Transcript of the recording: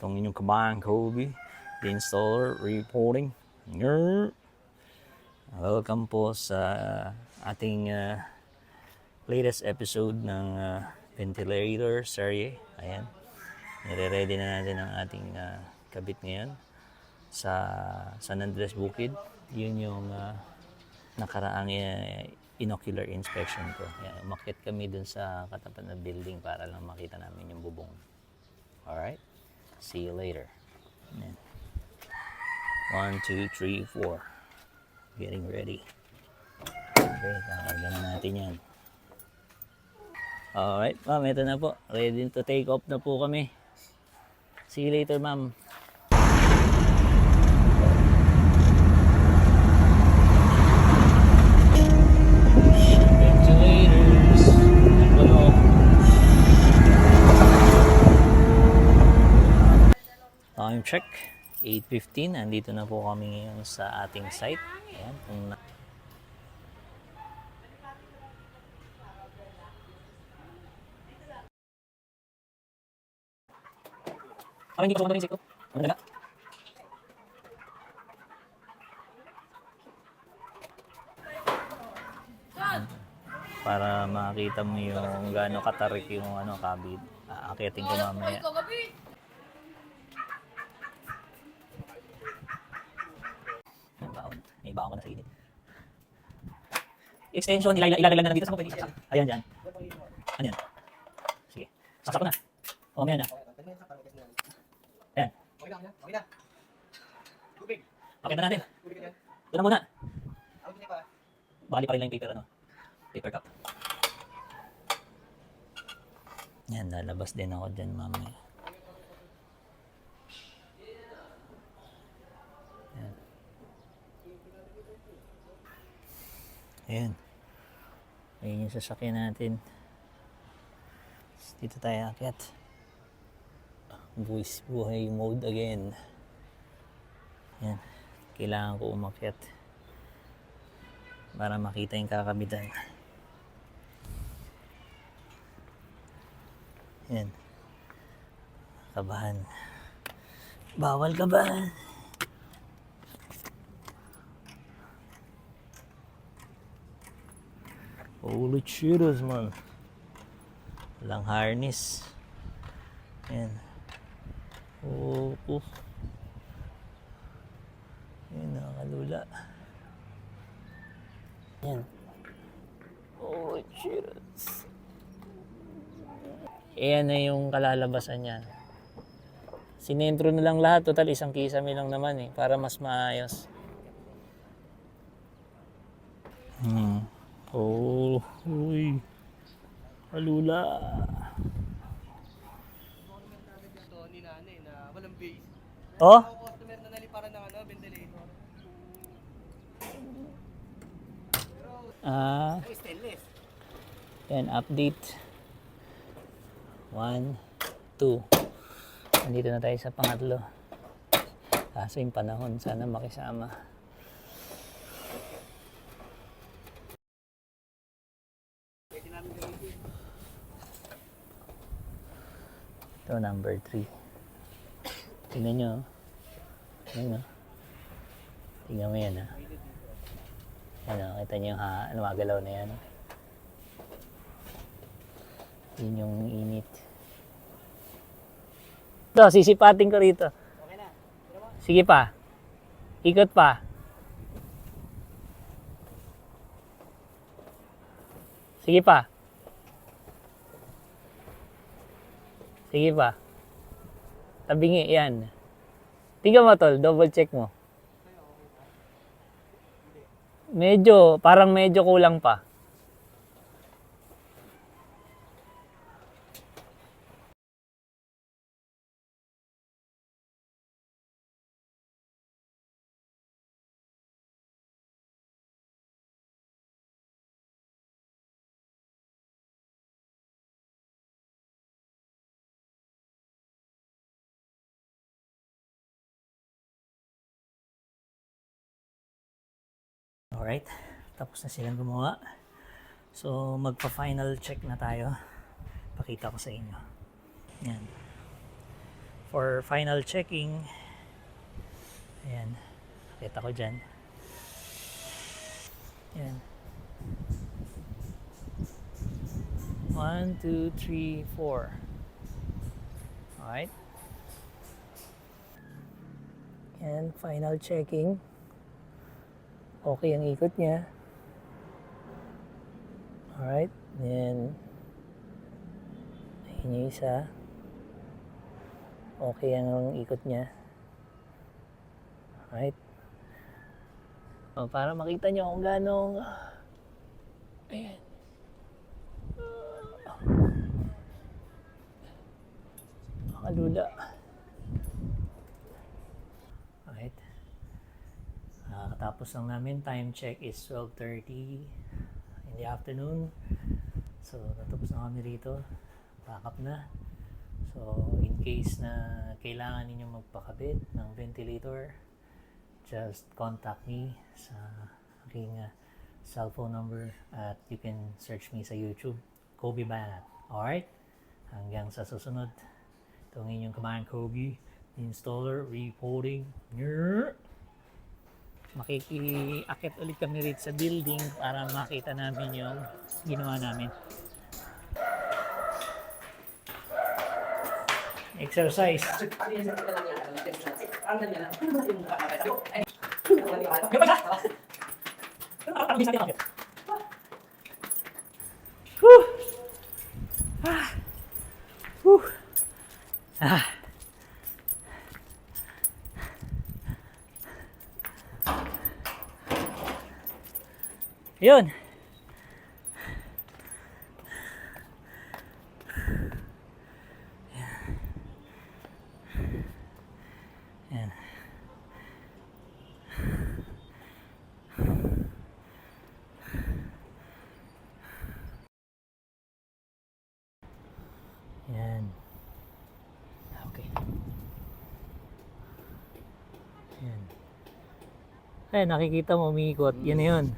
Itong inyong kabayan Kobe, the installer reporting. Welcome po sa ating latest episode ng ventilator serie. Ayan, nire-ready na natin ang ating kabit ngayon sa San Andres Bukid. Yun yung nakaraang inocular inspection ko. Ayan, umakyat kami dun sa katapat na building para lang makita namin yung bubong. Alright, see you later. Ayan. 1, 2, 3, 4. Getting ready. Okay, kakarga na natin yan. Alright, ma'am, ito na po. Ready to take off na po kami. See you later, ma'am. Ventilators. Time check. 8:15. Andito na po kami ngayon sa ating site. Ayan, hindi pa rin siko. Ano na? Para makita mo yung gaano katarik yung kabit. Aakyatin ko mamaya. May baon ko na sa init. Extension, ilalagay na dito sa pwede. Ayan dyan. Ano yan? Sige. Saksak ko na. O, may na. Ayan. Pakita na natin. Doon na muna. Bali pa rin lang yung paper, paper cup. Yan, lalabas din ako dyan mamaya. Yan. Ayan. Ayan yung sasakyan natin. Dito tayo akyat. Buhay mode again. Yan. Kailangan ko umakyat para makita yung kakabitan. Yan. Kabahan. Bawal kabahan. Holy cheetahs, man. Walang harness. Yan. Oh. Yan, nakakalula. Yan. Holy cheetahs. Ayan na yung kalalabasan niya. Sinentro na lang lahat. Total, isang kisame lang naman para mas maayos. Oh, uy. Alula. Ito ni nanay na walang base. Oh? Customer na naliparan ng ventilator. Stainless. Yan, update. 1, 2. Nandito na tayo sa pangatlo. Kaso yung panahon, sana makisama. Ito, number 3. Tingnan nyo. Tingnan mo yan, ha. Kita nyo yung magalaw na yan. Yun yung init. Ito, sisipatin ko rito. Okay na. Sige pa. Ikot pa. Sige pa. Sige pa. Tabingi, yan. Tingnan mo, tol. Double check mo. Parang medyo kulang pa. Alright, tapos na silang gumawa. So, magpa-final check na tayo. Pakita ko sa inyo. Yan. for final checking. Ayan. Kita ko dyan. Ayan. 1, 2, 3, 4. Alright. Ayan. Final checking. Okay ang ikot niya. Alright. Then, ayun yung isa. Okay ang ikot niya. Alright. O, para makita nyo kung gano'ng ayan. Makalula. Alright. Katapos lang namin. Time check is 12:30 in the afternoon. So, natapos na kami rito. Pack up na. So, in case na kailangan ninyong magpakabit ng ventilator, just contact me sa aking cellphone number at you can search me sa YouTube, Kobe Banat. Alright? Hanggang sa susunod. Ito ang inyong Kabayan Kobe, installer, reporting. Makikiakit ulit kami rito sa building para makita namin yung ginawa namin. Exercise. Whew. Whew. Yun. Yan. Yan. Okay. Yan. Ay, nakikita mo umiikot. Yan na yun.